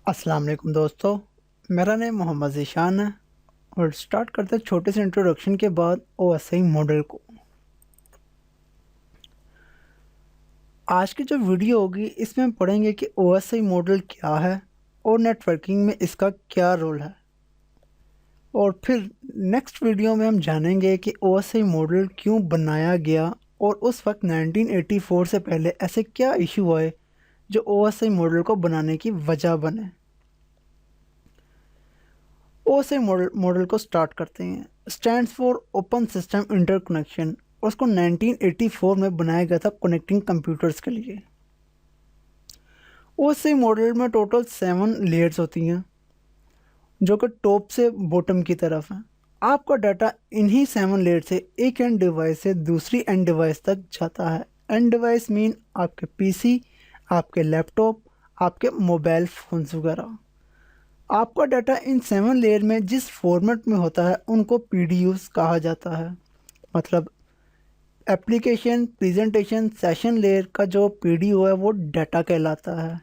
अस्सलाम वालेकुम दोस्तों, मेरा नेम मोहम्मद ज़ीशान है और स्टार्ट करते हैं छोटे से इंट्रोडक्शन के बाद ओएसआई मॉडल को। आज की जो वीडियो होगी इसमें हम पढ़ेंगे कि ओएसआई मॉडल क्या है और नेटवर्किंग में इसका क्या रोल है। और फिर नेक्स्ट वीडियो में हम जानेंगे कि ओएसआई मॉडल क्यों बनाया गया और उस वक्त 1984 से पहले ऐसे क्या इशू हुए जो ओएसआई मॉडल को बनाने की वजह बने। ओएसआई मॉडल को स्टार्ट करते हैं। Stands for open system interconnection और उसको 1984 में बनाया गया था कनेक्टिंग कंप्यूटर्स के लिए। ओएसआई मॉडल में टोटल 7 लेयर्स होती हैं जो कि टॉप से बॉटम की तरफ हैं। आपका डाटा इन्हीं 7 लेयर से एक एंड डिवाइस से दूसरी एंड डिवाइस तक जाता है। एंड डिवाइस मीन आपके पीसी, आपके लैपटॉप, आपके मोबाइल फ़ोन्स वगैरह। आपका डाटा इन 7 लेयर में जिस फॉर्मेट में होता है उनको पीडीयूज कहा जाता है। मतलब एप्लीकेशन प्रेजेंटेशन सेशन लेयर का जो पीडीयू है वो डाटा कहलाता है,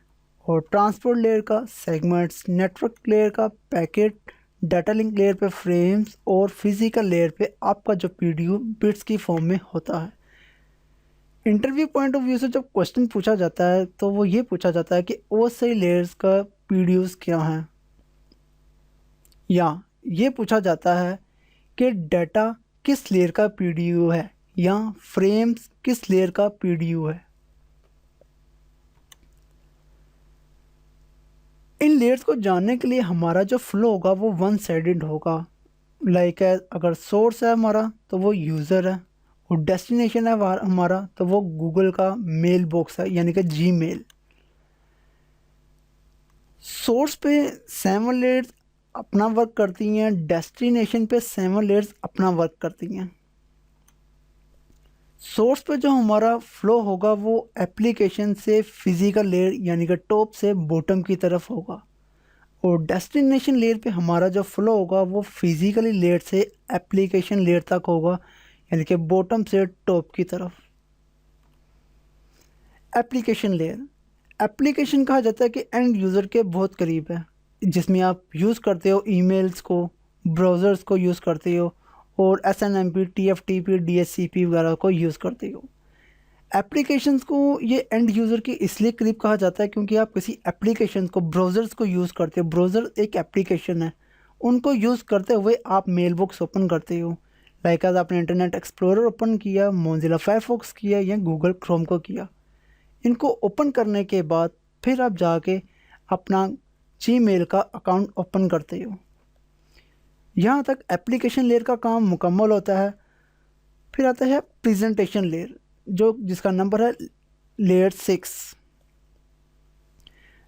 और ट्रांसपोर्ट लेयर का सेगमेंट्स, नेटवर्क लेयर का पैकेट, डाटा लिंक लेयर पे फ्रेम्स और फिजिकल लेयर पे आपका जो पीडीयू बिट्स की फॉर्म में होता है। इंटरव्यू पॉइंट ऑफ व्यू से जब क्वेश्चन पूछा जाता है तो वो ये पूछा जाता है कि ओएसआई लेयर्स का पीडीयूज क्या हैं, या ये पूछा जाता है कि डाटा किस लेयर का पीडीयू है या फ्रेम्स किस लेयर का पीडीयू है। इन लेयर्स को जानने के लिए हमारा जो फ्लो होगा वो वन साइडेड होगा। लाइक अगर सोर्स है हमारा तो वो यूज़र है, और डेस्टिनेशन है हमारा तो वो गूगल का मेल बॉक्स है यानी कि जीमेल। सोर्स पे 7 लेयर्स अपना वर्क करती हैं, डेस्टिनेशन पे 7 लेयर्स अपना वर्क करती हैं। सोर्स पे जो हमारा फ्लो होगा वो एप्लीकेशन से फिजिकल लेयर यानी कि टॉप से बॉटम की तरफ होगा, और डेस्टिनेशन लेयर पे हमारा जो फ्लो होगा वो फिजिकली लेयर से एप्लीकेशन लेयर तक होगा यानी कि बॉटम से टॉप की तरफ। एप्लीकेशन लेयर, एप्लीकेशन कहा जाता है कि एंड यूज़र के बहुत करीब है, जिसमें आप यूज़ करते हो ईमेल्स को, ब्राउज़र्स को यूज़ करते हो, और SNMP, TFTP, DHCP वगैरह को यूज़ करते हो। एप्लीकेशंस को ये एंड यूज़र के इसलिए करीब कहा जाता है क्योंकि आप किसी एप्लीकेशन को, ब्राउज़र्स को यूज़ करते हो। ब्राउज़र एक एप्लीकेशन है, उनको यूज़ करते हुए आप मेल बॉक्स ओपन करते हो। लाइक आज आपने इंटरनेट एक्सप्लोरर ओपन किया, मोजिला फायरफॉक्स किया या गूगल क्रोम को किया। इनको ओपन करने के बाद फिर आप जाके अपना जीमेल का अकाउंट ओपन करते हो। यहाँ तक एप्लीकेशन लेयर का काम मुकम्मल होता है। फिर आता है प्रेजेंटेशन लेयर, जो जिसका नंबर है लेयर 6।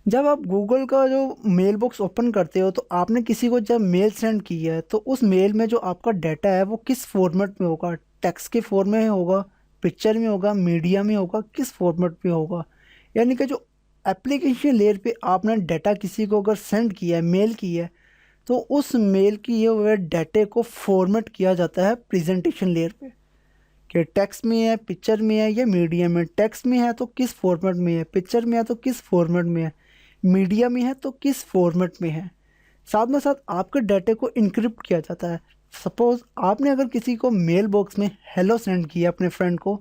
जब आप गूगल का जो मेल बॉक्स ओपन करते हो तो आपने किसी को जब मेल सेंड किया है तो उस मेल में जो आपका डाटा है वो किस फॉर्मेट में होगा। टेक्स्ट के फॉर्म में होगा, पिक्चर में होगा, मीडिया में होगा, किस फॉर्मेट में होगा। यानी कि जो एप्लीकेशन लेयर पे आपने डाटा किसी को अगर सेंड किया है, मेल किया है, तो उस मेल किए हुए डाटे को फॉर्मेट किया जाता है प्रेजेंटेशन लेयर पे, कि टेक्स्ट में है, पिक्चर में है या मीडिया में। टेक्स्ट में है तो किस फॉर्मेट में है, पिक्चर में है तो किस फॉर्मेट में है, मीडिया में है तो किस फॉर्मेट में है। साथ में साथ आपके डाटे को इनक्रिप्ट किया जाता है। सपोज़ आपने अगर किसी को मेल बॉक्स में हेलो सेंड किया अपने फ्रेंड को,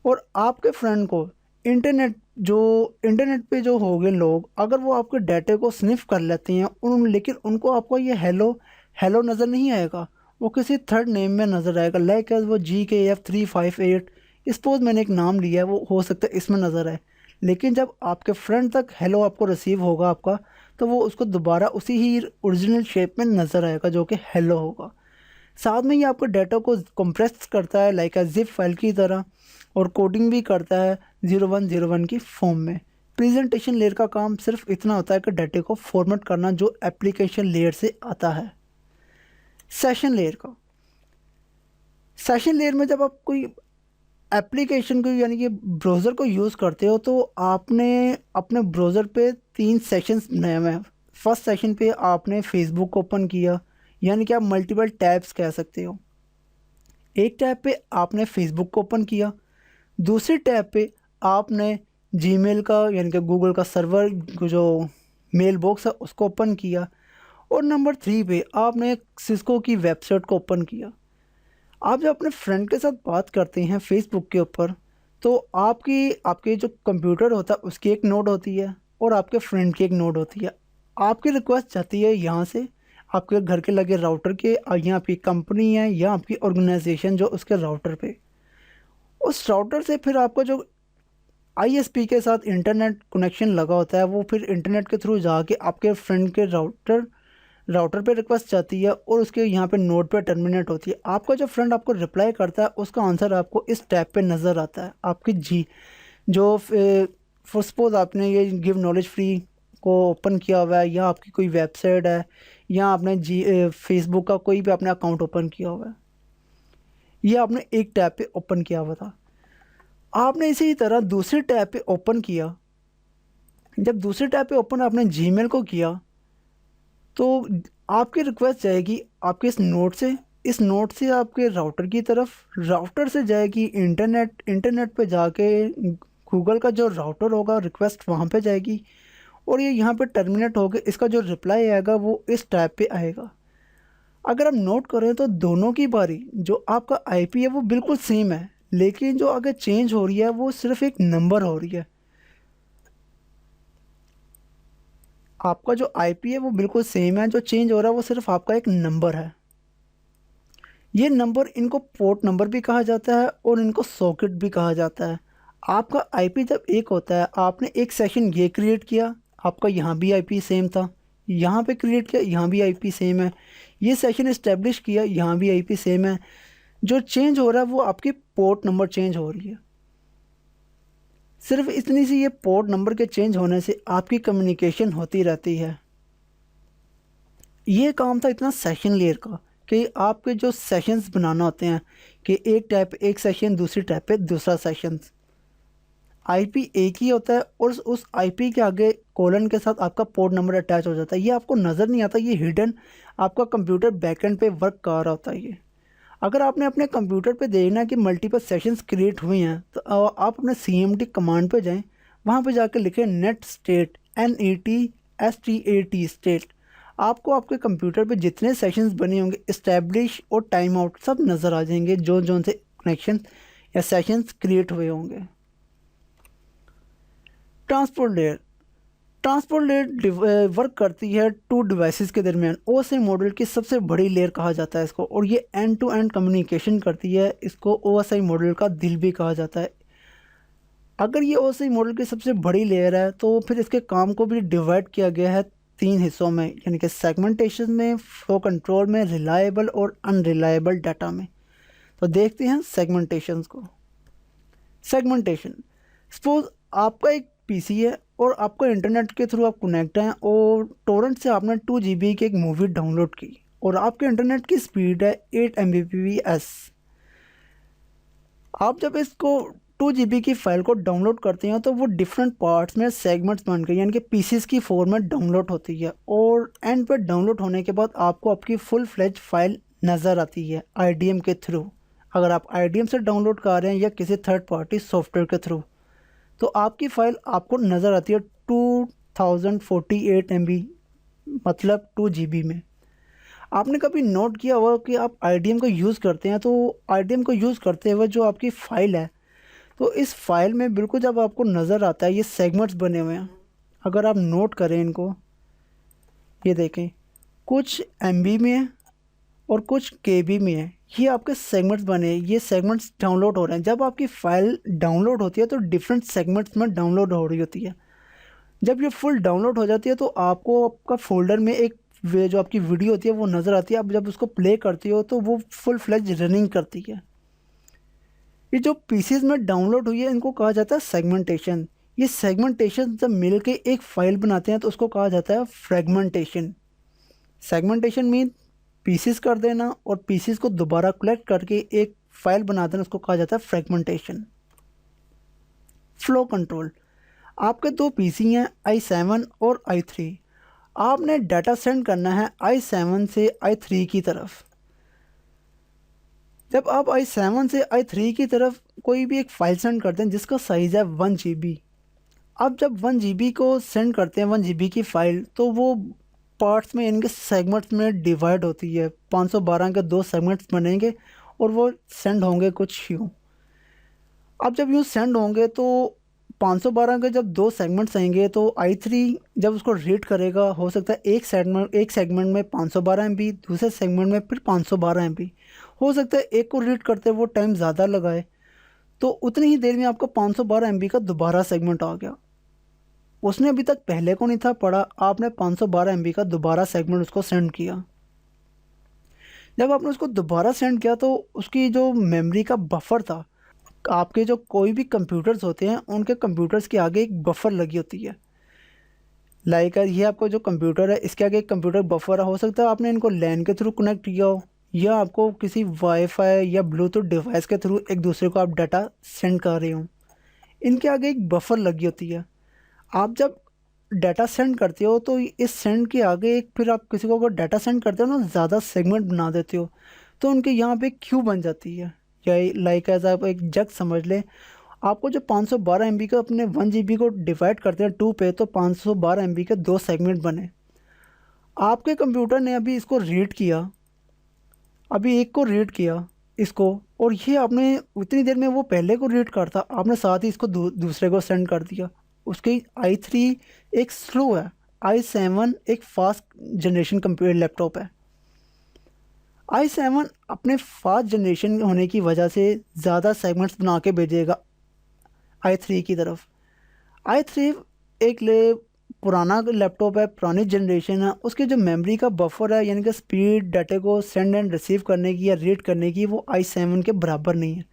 और आपके फ्रेंड को इंटरनेट पे जो हो गए लोग, अगर वो आपके डाटे को स्निफ कर लेते हैं लेकिन उनको आपको ये हेलो हेलो नज़र नहीं आएगा, वो किसी थर्ड नेम में नज़र आएगा। लाइक वो GKF358, सपोज मैंने एक नाम लिया है, वो हो सकता है इसमें नज़र आए। लेकिन जब आपके फ्रेंड तक हेलो आपको रिसीव होगा आपका, तो वो उसको दोबारा उसी ही ओरिजिनल शेप में नज़र आएगा जो कि हेलो होगा। साथ में ये आपको डाटा को कंप्रेस करता है लाइक जिप फाइल की तरह, और कोडिंग भी करता है 0101 की फॉर्म में। प्रेजेंटेशन लेयर का काम सिर्फ इतना होता है कि डाटे को फॉर्मेट करना जो एप्लीकेशन लेयर से आता है। सेशन लेयर का, सेशन लेयर में जब आप कोई एप्लीकेशन को यानी कि ब्राउज़र को यूज़ करते हो तो आपने अपने ब्राउज़र पे 3 सेशंस बनाए हुए हैं। फर्स्ट सेशन पे आपने फेसबुक ओपन किया, यानी कि आप मल्टीपल टैब्स कह सकते हो। एक टैब पे आपने फेसबुक को ओपन किया, दूसरी टैब पे आपने जीमेल का यानी कि गूगल का सर्वर को जो मेल बॉक्स है उसको ओपन किया, और नंबर 3 पे आपने सिस्को की वेबसाइट को ओपन किया। आप जब अपने फ्रेंड के साथ बात करते हैं फेसबुक के ऊपर, तो आपके जो कंप्यूटर होता है उसकी एक नोड होती है और आपके फ्रेंड की एक नोड होती है। आपकी रिक्वेस्ट जाती है यहाँ से आपके घर के लगे राउटर के, या आपकी कंपनी है या आपकी ऑर्गेनाइजेशन जो उसके राउटर पे, उस राउटर से फिर आपका जो आईएसपी के साथ इंटरनेट कनेक्शन लगा होता है, वो फिर इंटरनेट के थ्रू जाके आपके फ्रेंड के राउटर पे रिक्वेस्ट जाती है और उसके यहाँ पे नोड पे टर्मिनेट होती है। आपका जो फ्रेंड आपको रिप्लाई करता है उसका आंसर आपको इस टैब पे नज़र आता है। आपकी जो फॉर सपोज आपने ये गिव नॉलेज फ्री को ओपन किया हुआ है, या आपकी कोई वेबसाइट है, या आपने फेसबुक का कोई भी आपने अकाउंट ओपन किया हुआ है, ये आपने एक टैब पे ओपन किया हुआ था। आपने इसी तरह दूसरे टैब पे ओपन किया। जब दूसरे टैब पे ओपन आपने जीमेल को किया, तो आपकी रिक्वेस्ट जाएगी आपके इस नोट से आपके राउटर की तरफ, राउटर से जाएगी इंटरनेट पे जाके गूगल का जो राउटर होगा रिक्वेस्ट वहाँ पे जाएगी, और ये यहाँ पे टर्मिनेट होकर इसका जो रिप्लाई आएगा वो इस टैब पे आएगा। अगर आप नोट करें तो दोनों की बारी जो आपका आईपी है वो बिल्कुल सेम है, लेकिन जो अगर चेंज हो रही है वो सिर्फ एक नंबर हो रही है। आपका जो आईपी है वो बिल्कुल सेम है, जो चेंज हो रहा है वो सिर्फ आपका एक नंबर है। ये नंबर, इनको पोर्ट नंबर भी कहा जाता है और इनको सॉकेट भी कहा जाता है। आपका आईपी जब एक होता है, आपने एक सेशन ये क्रिएट किया, आपका यहाँ भी आईपी सेम था, यहाँ पे क्रिएट किया, यहाँ भी आईपी सेम है, ये सेशन इस्टेब्लिश किया, यहाँ भी आईपी सेम है। जो चेंज हो रहा है वो आपकी पोर्ट नंबर चेंज हो रही है। सिर्फ इतनी सी ये पोर्ट नंबर के चेंज होने से आपकी कम्युनिकेशन होती रहती है। ये काम था इतना सेशन लेयर का, कि आपके जो सेशंस बनाना होते हैं कि एक टैब एक सेशन, दूसरी टैब पे दूसरा सेशन। आईपी एक ही होता है और उस आईपी के आगे कोलन के साथ आपका पोर्ट नंबर अटैच हो जाता है। ये आपको नज़र नहीं आता, ये हिडन आपका कंप्यूटर बैकएंड पे वर्क कर रहा होता है। ये अगर आपने अपने कंप्यूटर पे देखना है कि मल्टीपल सेशंस क्रिएट हुए हैं, तो आप अपने CMD कमांड पे जाएं, वहाँ पे जाकर लिखें नेट स्टेट, NETSTAT स्टेट। आपको आपके कंप्यूटर पे जितने सेशंस बने होंगे, इस्टेब्लिश और टाइम आउट सब नज़र आ जाएंगे, जो से कनेक्शन या सेशंस क्रिएट हुए होंगे। ट्रांसपोर्ट लेयर वर्क करती है टू डिवाइसेस के दरमियान। OSI मॉडल की सबसे बड़ी लेयर कहा जाता है इसको, और ये एंड टू एंड कम्युनिकेशन करती है। इसको OSI मॉडल का दिल भी कहा जाता है। अगर ये OSI मॉडल की सबसे बड़ी लेयर है, तो फिर इसके काम को भी डिवाइड किया गया है 3 हिस्सों में, यानी कि सेगमेंटेशन में, फ्लो कंट्रोल में, रिलायबल और अनरिलायबल डाटा में। तो देखते हैं सेगमेंटेशन को। सेगमेंटेशन, सपोज आपका एक पीसी है और आपका इंटरनेट के थ्रू आप कनेक्ट हैं, और टोरेंट से आपने 2 GB की एक मूवी डाउनलोड की, और आपके इंटरनेट की स्पीड है 8 Mbps। आप जब इसको 2 GB की फ़ाइल को डाउनलोड करते हैं, तो वो डिफरेंट पार्ट्स में सेगमेंट्स बन के, यानी कि पीसीस की फॉर्म में डाउनलोड होती है, और एंड पर डाउनलोड होने के बाद आपको आपकी फुल फ्लेज फाइल नज़र आती है IDM के थ्रू। अगर आप IDM से डाउनलोड कर रहे हैं या किसी थर्ड पार्टी सॉफ्टवेयर के थ्रू, तो आपकी फ़ाइल आपको नज़र आती है 2048 MB, मतलब 2 GB में। आपने कभी नोट किया होगा कि आप IDM को यूज़ करते हैं, तो IDM को यूज़ करते हुए जो आपकी फ़ाइल है, तो इस फाइल में बिल्कुल जब आपको नज़र आता है ये सेगमेंट्स बने हुए हैं। अगर आप नोट करें इनको, ये देखें, कुछ MB में है और कुछ KB में है। ये आपके सेगमेंट्स बने हैं, ये सेगमेंट्स डाउनलोड हो रहे हैं। जब आपकी फ़ाइल डाउनलोड होती है तो डिफरेंट सेगमेंट्स में डाउनलोड हो रही होती है। जब ये फुल डाउनलोड हो जाती है तो आपको आपका फ़ोल्डर में एक वे जो आपकी वीडियो होती है वो नज़र आती है। आप जब उसको प्ले करती हो तो वो फुल फ्लेज रनिंग करती है। ये जो पीसीज में डाउनलोड हुई है इनको कहा जाता है सेगमेंटेशन। ये सेगमेंटेशन जब मिल के एक फ़ाइल बनाते हैं तो उसको कहा जाता है फ्रेगमेंटेशन। सेगमेंटेशन मीन पीसीज कर देना, और पीसीज को दोबारा कलेक्ट करके एक फ़ाइल बना देना, उसको कहा जाता है फ्रेगमेंटेशन। फ्लो कंट्रोल, आपके 2 पीसी हैं i7 और i3। आपने डाटा सेंड करना है i7 से i3 की तरफ। जब आप i7 से i3 की तरफ कोई भी एक फ़ाइल सेंड करते हैं जिसका साइज़ है 1 GB, अब जब 1 जीबी को सेंड करते हैं 1 जीबी की फ़ाइल, तो वो पार्ट्स में इनके सेगमेंट्स में डिवाइड होती है। 512 के 2 सेगमेंट्स बनेंगे और वो सेंड होंगे कुछ यूँ। अब जब यूँ सेंड होंगे तो 512 के जब 2 सेगमेंट्स आएंगे तो i3 जब उसको रीड करेगा, हो सकता है एक सेगमेंट में 512 MB, दूसरे सेगमेंट में फिर 512 MB। हो सकता है एक को रीड करते वो टाइम ज़्यादा लगाए, तो उतनी ही देर में आपका 512 MB का दोबारा सेगमेंट आ गया। उसने अभी तक पहले को नहीं था पढ़ा, आपने 512 MB का दोबारा सेगमेंट उसको सेंड किया। जब आपने उसको दोबारा सेंड किया तो उसकी जो मेमोरी का बफर था, आपके जो कोई भी कंप्यूटर्स होते हैं उनके कंप्यूटर्स के आगे एक बफर लगी होती है। लाइक ये आपका जो कंप्यूटर है इसके आगे एक कंप्यूटर बफर है। हो सकता है आपने इनको लैन के थ्रू कनेक्ट किया हो, या आपको किसी वाईफाई या ब्लूटूथ डिवाइस के थ्रू एक दूसरे को आप डाटा सेंड कर रहे हो। इनके आगे एक बफर लगी होती है। आप जब डाटा सेंड करते हो तो इस सेंड के आगे एक, फिर आप किसी को अगर डाटा सेंड करते हो ना, ज़्यादा सेगमेंट बना देते हो, तो उनके यहाँ पे क्यू बन जाती है। या लाइक एज आप एक जग समझ लें, आपको जो 512 MB का अपने 1 GB को डिवाइड करते हैं 2 पे, तो 512 MB के 2 सेगमेंट बने। आपके कंप्यूटर ने अभी इसको रीड किया, अभी एक को रीड किया इसको, और ये आपने उतनी देर में वो पहले को रीड करता, आपने साथ ही इसको दूसरे को सेंड कर दिया। उसकी i3 एक स्लो है, i7 एक फास्ट जनरेशन कंप्यूटर लैपटॉप है। i7 अपने फास्ट जनरेशन होने की वजह से ज़्यादा सेगमेंट्स बना के भेजेगा i3 की तरफ। i3 एक पुराना लैपटॉप है, पुरानी जनरेशन है, उसके जो मेमोरी का बफर है, यानी कि स्पीड डाटे को सेंड एंड रिसीव करने की या रीड करने की, वो i7 के बराबर नहीं है।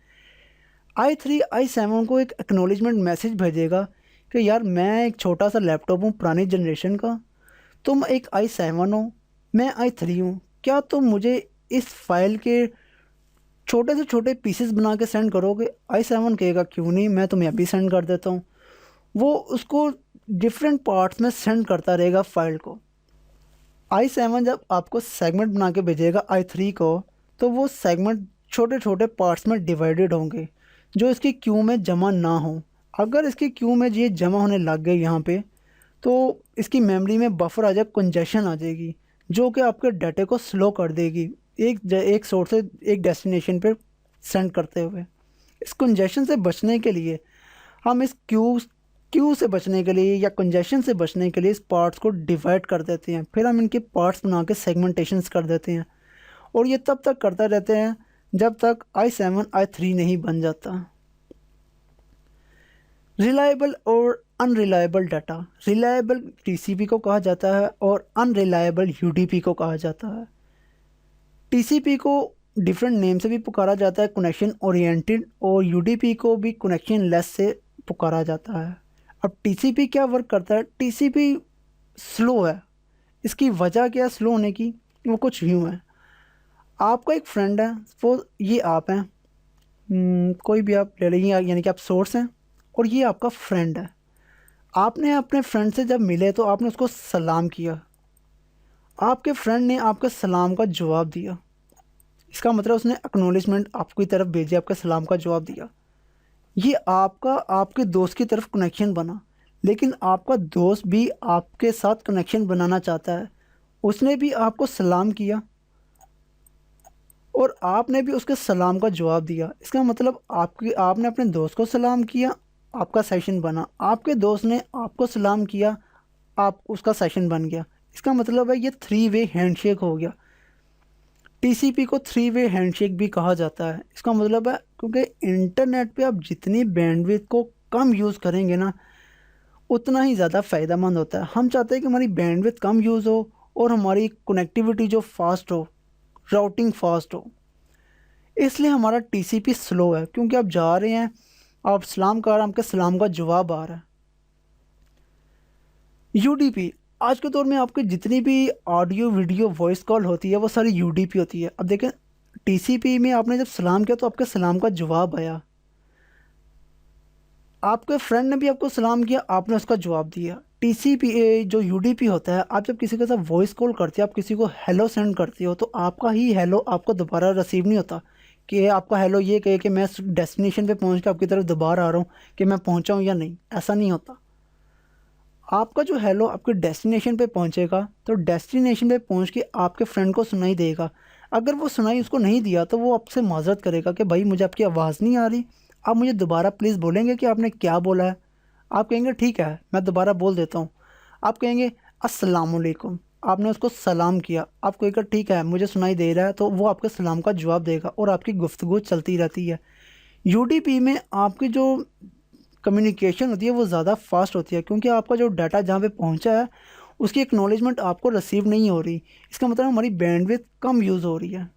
i3 i7 को एक एक्नॉलेजमेंट मैसेज भेजेगा कि यार मैं एक छोटा सा लैपटॉप हूँ पुरानी जनरेशन का, तुम एक i7 हो, मैं i3 हूँ, क्या तुम मुझे इस फाइल के छोटे से छोटे पीसेस बना के सेंड करोगे? i7 कहेगा क्यों नहीं, मैं तुम्हें अभी सेंड कर देता हूँ। वो उसको डिफरेंट पार्ट्स में सेंड करता रहेगा फाइल को। i7 जब आपको सेगमेंट बना के भेजेगा i3 को, तो वो सेगमेंट छोटे छोटे पार्ट्स में डिवाइडेड होंगे जो इसकी क्यू में जमा ना हो। अगर इसकी क्यू में ये जमा होने लग गए यहाँ पे, तो इसकी मेमोरी में बफर आ जाए, कंजेशन आ जाएगी, जो कि आपके डाटे को स्लो कर देगी एक सोर्स से एक डेस्टिनेशन पे सेंड करते हुए। इस कंजेशन से बचने के लिए हम इस क्यू से बचने के लिए या कंजेशन से बचने के लिए इस पार्ट्स को डिवाइड कर देते हैं, फिर हम इनके पार्ट्स बना के सेगमेंटेशंस कर देते हैं, और ये तब तक करते रहते हैं जब तक i7 i3 नहीं बन जाता। रिलायबल और अनरिलायबल डाटा, रिलायबल टीसीपी को कहा जाता है और अनरिलायबल यूडीपी को कहा जाता है। टीसीपी को डिफरेंट नेम से भी पुकारा जाता है, कनेक्शन ओरिएंटेड, और यूडीपी को भी कनेक्शन लेस से पुकारा जाता है। अब टीसीपी क्या वर्क करता है? टीसीपी स्लो है। इसकी वजह क्या है स्लो होने की? वो कुछ यूँ है, आपका एक फ्रेंड है, सपोज ये आप हैं, कोई भी आप ले लीजिए, यानी कि आप सोर्स हैं और ये आपका फ्रेंड है। आपने अपने फ्रेंड से जब मिले तो आपने उसको सलाम किया, आपके फ्रेंड ने आपके सलाम का जवाब दिया, इसका मतलब उसने एक्नॉलेजमेंट आपकी तरफ भेजी, आपके सलाम का जवाब दिया। ये आपका आपके दोस्त की तरफ कनेक्शन बना, लेकिन आपका दोस्त भी आपके साथ कनेक्शन बनाना चाहता है। उसने भी आपको सलाम किया और आपने भी उसके सलाम का जवाब दिया। इसका मतलब आपने अपने दोस्त को सलाम किया, आपका सेशन बना, आपके दोस्त ने आपको सलाम किया, आप उसका सेशन बन गया। इसका मतलब है ये 3 वे हैंडशेक हो गया। टीसीपी को 3 वे हैंडशेक भी कहा जाता है। इसका मतलब है क्योंकि इंटरनेट पे आप जितनी बैंडविड्थ को कम यूज़ करेंगे ना, उतना ही ज़्यादा फ़ायदेमंद होता है। हम चाहते हैं कि हमारी बैंडविड्थ कम यूज़ हो और हमारी कनेक्टिविटी जो फास्ट हो, राउटिंग फास्ट हो। इसलिए हमारा टीसीपी स्लो है, क्योंकि आप जा रहे हैं, आप सलाम कर रहे हैं, आपके सलाम का जवाब आ रहा है। यूडीपी, आज के दौर में आपकी जितनी भी ऑडियो वीडियो वॉइस कॉल होती है वो सारी यूडीपी होती है। अब देखें, टीसीपी में आपने जब सलाम किया तो आपके सलाम का जवाब आया, आपके फ्रेंड ने भी आपको सलाम किया, आपने उसका जवाब दिया। टीसीपी जो यूडीपी होता है, आप जब किसी के साथ वॉइस कॉल करते हो, आप किसी को हेलो सेंड करते हो, तो आपका ही हेलो आपको दोबारा रिसीव नहीं होता कि आपका हेलो ये कहे कि मैं डेस्टिनेशन पे पहुंच के आपकी तरफ दोबारा आ रहा हूँ कि मैं पहुंचा हूँ या नहीं, ऐसा नहीं होता। आपका जो हेलो आपके डेस्टिनेशन पे पहुंचेगा, तो डेस्टिनेशन पे पहुंच के आपके फ्रेंड को सुनाई देगा। अगर वो सुनाई उसको नहीं दिया तो वो आपसे माजरत करेगा कि भाई मुझे आपकी आवाज़ नहीं आ रही, आप मुझे दोबारा प्लीज़ बोलेंगे कि आपने क्या बोला है। आप कहेंगे ठीक है मैं दोबारा बोल देता हूँ। आप कहेंगे अस्सलामुअलैकुम, आपने उसको सलाम किया, आप कहेगा ठीक है मुझे सुनाई दे रहा है, तो वो आपके सलाम का जवाब देगा और आपकी गुफ्तगू चलती रहती है। यूडीपी में आपकी जो कम्युनिकेशन होती है वो ज़्यादा फास्ट होती है, क्योंकि आपका जो डाटा जहाँ पे पहुँचा है उसकी एक्नॉलेजमेंट आपको रिसीव नहीं हो रही। इसका मतलब हमारी बैंडविड्थ कम यूज़ हो रही है।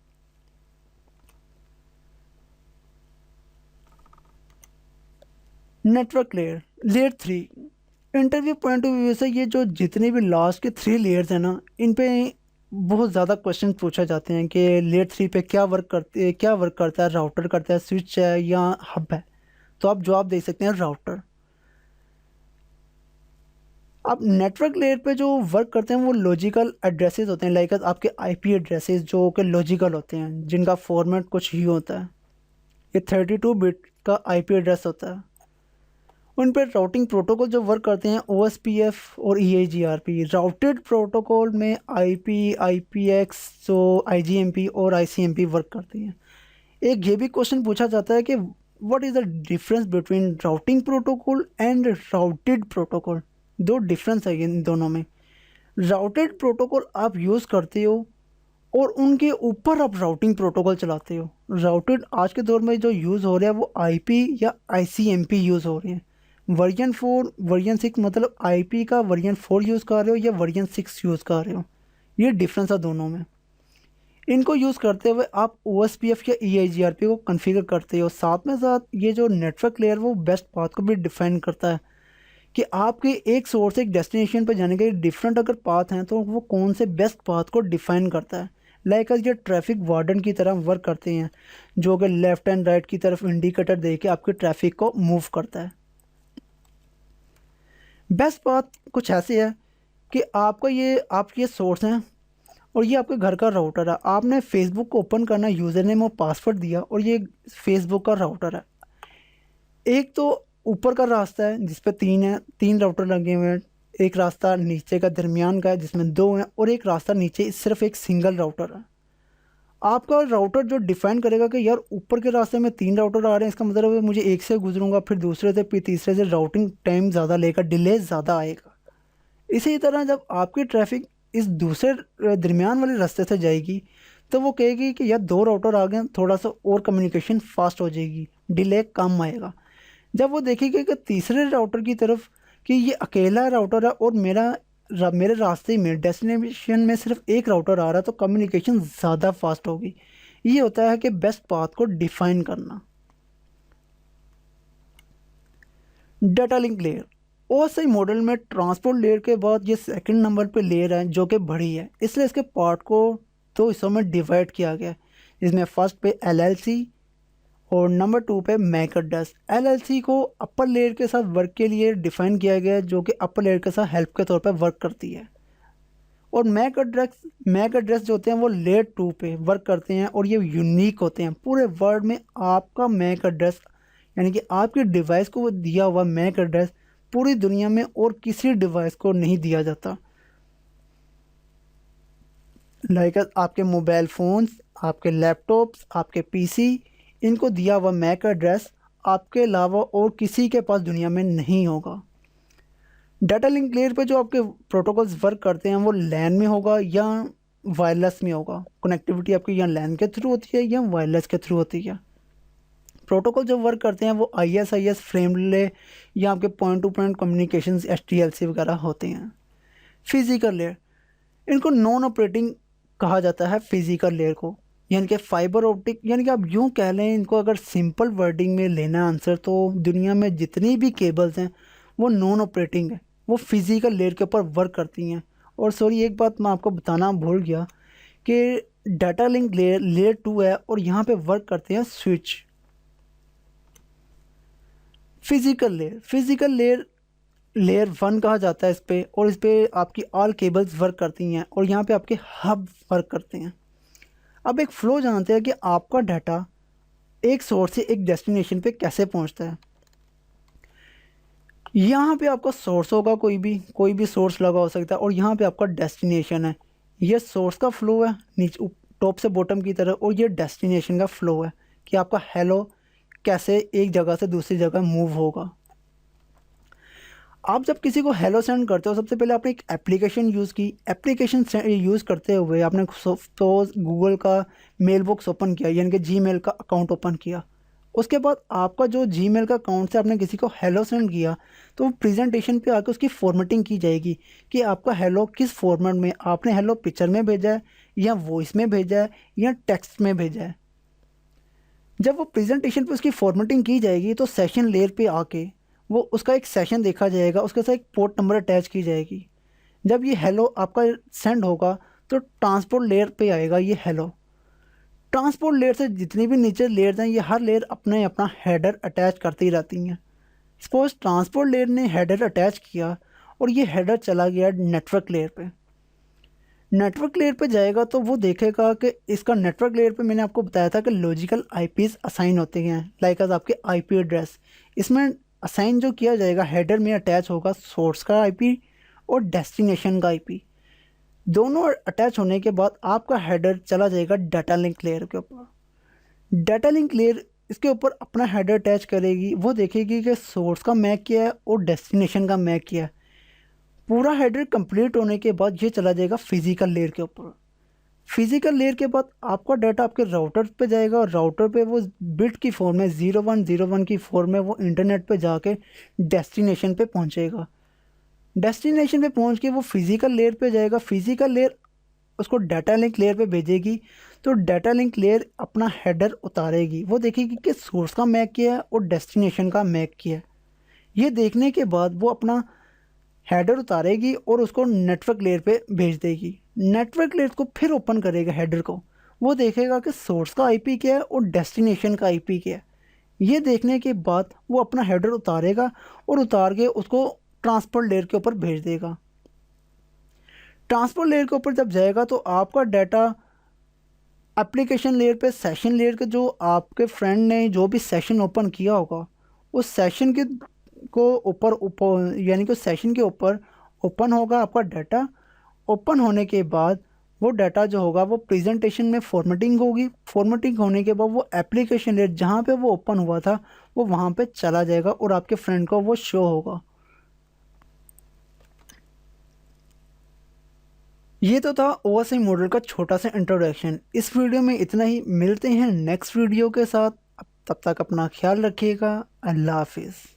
Network layer, layer 3। Interview point of view से ये जो जितने भी लास्ट के 3 लेयर्स हैं ना, इन पे बहुत ज़्यादा क्वेश्चन पूछे जाते हैं कि लेयर 3 पे क्या वर्क करता है, राउटर करता है, स्विच है या हब है। तो आप जवाब दे सकते हैं राउटर। अब नेटवर्क लेयर पे जो वर्क करते हैं वो लॉजिकल एड्रेसेस होते हैं, लाइक आपके आईपी एड्रेसेस जो कि लॉजिकल होते हैं, जिनका फॉर्मेट कुछ ही होता है। ये 32 बिट का आईपी एड्रेस होता है। उन पर राउटिंग प्रोटोकॉल जो वर्क करते हैं ओएसपीएफ और ईआईजीआरपी। राउटेड प्रोटोकॉल में आईपी, आईपीएक्स, जो आईजीएमपी और आईसीएमपी वर्क करती हैं। एक ये भी क्वेश्चन पूछा जाता है कि what is the difference between routing protocol and routed protocol. दो डिफरेंस है इन दोनों में। राउटेड प्रोटोकॉल आप यूज़ करते हो और उनके ऊपर आप राउटिंग प्रोटोकॉल चलाते हो। राउटेड आज के दौर में जो यूज़ हो रहा है वो आईपी या आईसीएमपी यूज़ हो रहे हैं। वर्जन 4 वर्जन 6 मतलब आईपी का वर्जन 4 यूज़ कर रहे हो या वर्जन 6 यूज़ कर रहे हो, ये डिफरेंस है दोनों में। इनको यूज़ करते हुए आप ओएसपीएफ या ईआईजीआरपी को कॉन्फ़िगर करते हो। साथ में साथ ये जो नेटवर्क लेयर वो बेस्ट पाथ को भी डिफाइन करता है कि आपके एक सोर्स से एक डेस्टिनेशन पर जाने के डिफरेंट अगर पाथ हैं तो वो कौन से बेस्ट पाथ को डिफाइन करता है। लाइक ये ट्रैफिक वार्डन की तरह वर्क करते हैं, जो कि लेफ़्ट एंड राइट की तरफ इंडिकेटर दे के आपके ट्रैफिक को मूव करता है। बेस्ट बात कुछ ऐसी है कि आपके ये सोर्स हैं और ये आपके घर का राउटर है। आपने फेसबुक को ओपन करना, यूज़र नेम और पासवर्ड दिया और ये फेसबुक का राउटर है। एक तो ऊपर का रास्ता है जिस पे 3 है, 3 राउटर लगे हुए हैं। एक रास्ता नीचे का दरमियान का है जिसमें 2 हैं और एक रास्ता नीचे सिर्फ एक सिंगल राउटर है। आपका राउटर जो डिफाइन करेगा कि यार ऊपर के रास्ते में 3 राउटर आ रहे हैं, इसका मतलब है मुझे एक से गुजरूंगा फिर दूसरे से फिर तीसरे से, राउटिंग टाइम ज़्यादा लेगा, डिले ज़्यादा आएगा। इसी तरह जब आपकी ट्रैफिक इस दूसरे दरमियान वाले रास्ते से जाएगी तो वो कहेगी कि यार 2 राउटर आ गए, थोड़ा सा और कम्युनिकेशन फास्ट हो जाएगी, डिले कम आएगा। जब वो देखेगी कि तीसरे राउटर की तरफ कि ये अकेला राउटर है और मेरे रास्ते में डेस्टिनेशन में सिर्फ एक राउटर आ रहा है, तो कम्युनिकेशन ज़्यादा फास्ट होगी। ये होता है कि बेस्ट पाथ को डिफाइन करना। Data link layer, OSI model में ट्रांसपोर्ट लेयर के बाद ये सेकंड नंबर पे लेयर है जो कि बड़ी है, इसलिए इसके पार्ट को 2 हिस्सों में डिवाइड किया गया है। इसमें फर्स्ट पे एलएलसी और नंबर 2 पे मैक एड्रेस। एलएलसी को अपर लेयर के साथ वर्क के लिए डिफाइन किया गया है, जो कि अपर लेयर के साथ हेल्प के तौर पर वर्क करती है। और मैक एड्रेस जो होते हैं वो लेयर 2 पे वर्क करते हैं और ये यूनिक होते हैं। पूरे वर्ल्ड में आपका मैक एड्रेस यानी कि आपके डिवाइस को वो दिया हुआ मैक एड्रेस पूरी दुनिया में और किसी डिवाइस को नहीं दिया जाता। लाइक आपके मोबाइल फ़ोन्स, आपके लैपटॉप्स, आपके पीसी, इनको दिया हुआ मैक एड्रेस आपके अलावा और किसी के पास दुनिया में नहीं होगा। डाटा लिंक लेयर पे जो आपके प्रोटोकॉल्स वर्क करते हैं वो लैन में होगा या वायरलेस में होगा। कनेक्टिविटी आपकी या लैन के थ्रू होती है या वायरलेस के थ्रू होती है। प्रोटोकॉल जो वर्क करते हैं वो आईएसआईएस, फ्रेम रिले या आपके पॉइंट टू पॉइंट कम्युनिकेशंस एचटीएलसी वगैरह होते हैं। फिजिकल लेयर, इनको नॉन ऑपरेटिंग कहा जाता है फिजिकल लेयर को, यानी कि फाइबर ऑप्टिक, यानी कि आप यूँ कह लें इनको अगर सिंपल वर्डिंग में लेना आंसर, तो दुनिया में जितनी भी केबल्स हैं वो नॉन ऑपरेटिंग है, वो फिज़िकल लेयर के ऊपर वर्क करती हैं। और सॉरी एक बात मैं आपको बताना भूल गया कि डाटा लिंक लेयर 2 है और यहाँ पे वर्क करते हैं स्विच। फिज़िकल लेयर लेयर 1 कहा जाता है इस पे, और इस पे आपकी ऑल केबल्स वर्क करती हैं और यहाँ पे आपके हब वर्क करते हैं। अब एक फ़्लो जानते हैं कि आपका डाटा एक सोर्स से एक डेस्टिनेशन पे कैसे पहुँचता है। यहाँ पे आपका सोर्स होगा, कोई भी सोर्स लगा हो सकता है, और यहाँ पे आपका डेस्टिनेशन है। ये सोर्स का फ्लो है नीचे टॉप से बॉटम की तरफ, और ये डेस्टिनेशन का फ्लो है कि आपका हेलो कैसे एक जगह से दूसरी जगह मूव होगा। आप जब किसी को हेलो सेंड करते हो, सबसे पहले आपने एक एप्लीकेशन यूज़ की। एप्लीकेशन यूज़ करते हुए आपने तो गूगल का मेल बॉक्स ओपन किया, यानी कि जीमेल का अकाउंट ओपन किया। उसके बाद आपका जो जीमेल का अकाउंट से आपने किसी को हेलो सेंड किया, तो वो प्रेजेंटेशन पे आके उसकी फॉर्मेटिंग की जाएगी कि आपका हेलो किस फॉर्मेट में, आपने हेलो पिक्चर में भेजा है या वॉइस में भेजा है या टेक्स्ट में भेजा है। जब वो प्रेजेंटेशन पे उसकी फॉर्मेटिंग की जाएगी, तो सेशन लेयर पे आके वो उसका एक सेशन देखा जाएगा, उसके साथ एक पोर्ट नंबर अटैच की जाएगी। जब ये हेलो आपका सेंड होगा, तो ट्रांसपोर्ट लेयर पे आएगा ये हेलो। ट्रांसपोर्ट लेयर से जितनी भी नीचे लेयर्स हैं, ये हर लेयर अपने अपना हेडर अटैच करती रहती हैं। सपोज ट्रांसपोर्ट लेयर ने हेडर अटैच किया और ये हेडर चला गया नेटवर्क लेयर पे। नेटवर्क लेयर पे जाएगा तो वो देखेगा कि इसका नेटवर्क लेयर पे मैंने आपको बताया था कि लॉजिकल आईपीस असाइन होते हैं, लाइक अस आपके आईपी एड्रेस। इसमें असाइन जो किया जाएगा हेडर में अटैच होगा सोर्स का आईपी और डेस्टिनेशन का आईपी। दोनों अटैच होने के बाद आपका हेडर चला जाएगा डाटा लिंक लेयर के ऊपर। डाटा लिंक लेयर इसके ऊपर अपना हेडर अटैच करेगी। वो देखेगी कि सोर्स का मैक क्या है और डेस्टिनेशन का मैक क्या है। पूरा हेडर कंप्लीट होने के बाद ये चला जाएगा फिजिकल लेयर के ऊपर। फिजिकल लेयर के बाद आपका डाटा आपके राउटर पे जाएगा, और राउटर पे वो बिट की फॉर्म में 0101 की फॉर्म में वो इंटरनेट पे जाके डेस्टिनेशन पे पहुंचेगा। डेस्टिनेशन पे पहुंच के वो फिजिकल लेयर पे जाएगा। फिजिकल लेयर उसको डाटा लिंक लेयर पे भेजेगी, तो डाटा लिंक लेयर अपना हेडर उतारेगी। वो देखेगी कि सोर्स का मैक क्या है और डेस्टिनेशन का मैक क्या है। ये देखने के बाद वो अपना हेडर उतारेगी और उसको नेटवर्क लेयर पे भेज देगी। नेटवर्क लेयर को फिर ओपन करेगा हेडर को। वो देखेगा कि सोर्स का आईपी क्या है और डेस्टिनेशन का आईपी क्या है। ये देखने के बाद वो अपना हेडर उतारेगा और उतार के उसको ट्रांसपोर्ट लेयर के ऊपर भेज देगा। ट्रांसपोर्ट लेयर के ऊपर जब जाएगा, तो आपका डाटा एप्लीकेशन लेयर पे सेशन लेयर के जो आपके फ्रेंड ने जो भी सेशन ओपन किया होगा, उस सेशन के को ऊपर यानी कि उस सेशन के ऊपर ओपन होगा आपका डाटा। ओपन होने के बाद वो डाटा जो होगा वो प्रेजेंटेशन में फॉर्मेटिंग होगी। फॉर्मेटिंग होने के बाद वो एप्लीकेशन लेयर जहाँ पे वो ओपन हुआ था वो वहाँ पे चला जाएगा और आपके फ्रेंड को वो शो होगा। ये तो था ओएसआई मॉडल का छोटा सा इंट्रोडक्शन। इस वीडियो में इतना ही। मिलते हैं नेक्स्ट वीडियो के साथ। तब तक अपना ख्याल रखिएगा। अल्लाह हाफिज़।